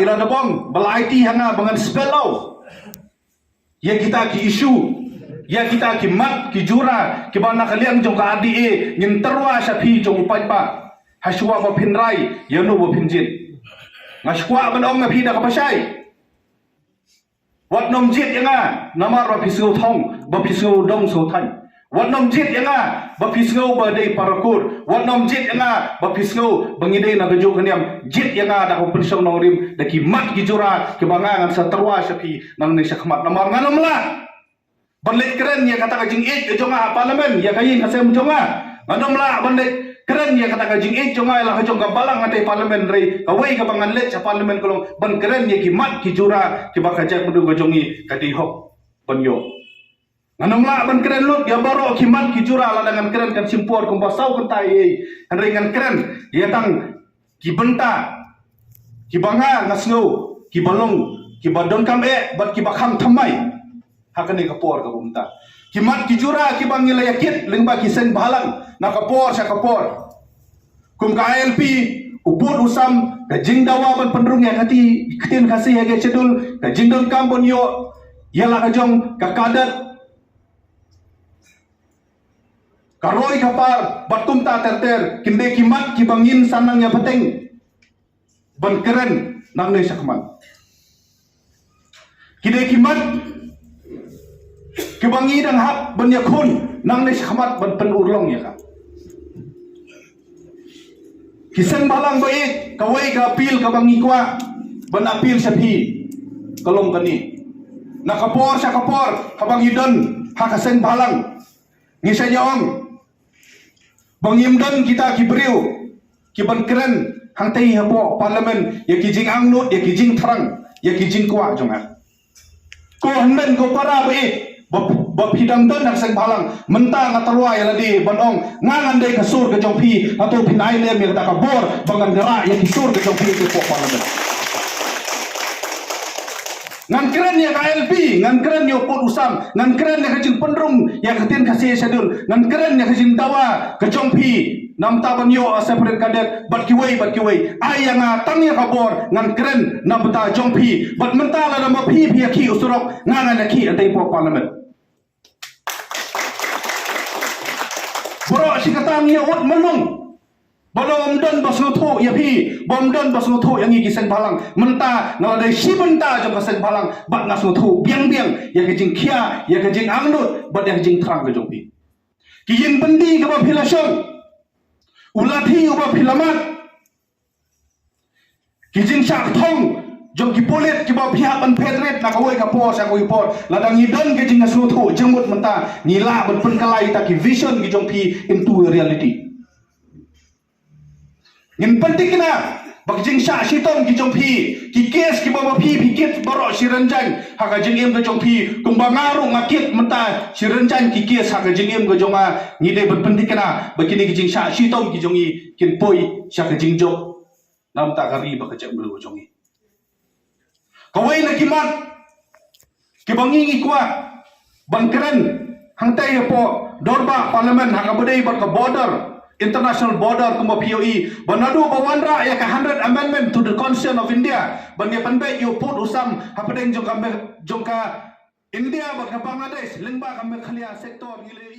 ila dabong balaiti hanga bangan spellau. Ya kita ki isu, ya kita ki mat ki jura ki bana kalian jong ka adi ngin terwa sapi jong upai pa. Haswa ba pinrai ya no ba pinjit. Ngashwa ban ong na pi da ka pasai. Wat nom jit yanga namar ba pisau thong ba pisau dong so thai. Wat nom jit yanga ba pisau ba dei parakur. Wat nom jit yanga ba pisau bangidei na gajo kaniam jit yanga da ko pisau norim da ki mat ki jura ki bangangan sa terwa sapi nang ni sakmat namar nganom la. Banlet keren ya kata kajing ik jonga parlimen ya kayin kasem jonga. Nganom la banlet keren ya kata kajing ik jonga la jong ka balang ate parlimen rei kawai ka bangan let sa parlimen kolong ban keren ya ki mat ki jura ki bakajak mendu gajongi kati hok banyo. Nganom la ban keren lut ya baro ki mat ki jura la dengan keren kan simpor kum basau kentai kan ringan keren ya tang ki benta ki banga ngasngo ki balong ki badon kam bat ki bakham thamai hakane kapor ka bumta ki mat ki jura ki bangila yakit lingba ki sen balang na kapor sa kapor kum ka ALP ubud usam ka jingdawa ban pendrung ya hati ketin kasih ya ge cedul ka jingdon kampon yo yala ka jong ka kadat karoi kapar batum ta terter kinde ki mat ki bangin sanang ya peteng ban keren nang ne sakman kinde ki mat kebangi dan hak ban yakun nang ne sakmat ban penurlong ya ka Kiseng balang baik, kawai ka apil ka bangi kwa, ban apil sapi, kalong kani. Nakapor sa kapor, kabangi don, hakaseng balang. Ngisa nyong, bangim don kita kibriu, kiban keren, hang tahi hapo parlimen, ya kijing angnut, ya kijing terang, ya kijing kwa jonga. Ko handen ko para baik. Bab hidang don nak seng balang mentang atarwa ya ladi banong ngangan dei kasur ke jongpi atau pinai lem yang tak kabor bangan gerak yang kisur ke jongpi ke pok parlimen ngan keren ya KLP ngan keren ya pot usam ngan keren ya kajing pendrung ya ketin kasih sadun ngan keren ya kajing dawa ke jongpi nam taban yo separate kadet bat kiwei ai yang tang ya kabor ngan keren nam beta jongpi bat mentala nama pi ki usurok ngangan ya ki atai pok parlimen Bro si katang ya ut menung balom don basnutho ya pi bom don basnutho yang iki sen balang menta ngalai si menta jong sen balang bat ngasnutho biang ya kejing kia ya kejing angnut bat yang jing terang ke jong pi kiyin bendi ke ba philasyong ulathi uba philamat kijing sak thong jong ki polet ki ba pihak ban pedret na kawai ka por sa koi por ladang idon ke jing ngasnutho jengmut menta ngila ban penkalai ta ki vision ki jong pi into reality ngin penting kena bak jing syak sitong ki jong pi ki kes ki ba pi pikit borok si renjang haka jing em ke jong pi kum ba ngaru ngakit menta si renjang ki kes haka jing em ke jong a ngide ban penting kena bakini ki jing syak sitong ki jong i kin poi syak jing jok nam ta kari ba ka jang belu jong i kawai na kimat kibangi kwa bangkeren hangtai po dorba parlimen hakabadai bat ka border international border kuma POE banadu bawandra ya ka 100 amendment to the constitution of India bangya panbe yo put usam hapadeng jongka India bat ka Bangladesh lengba kambe khalia sektor ngile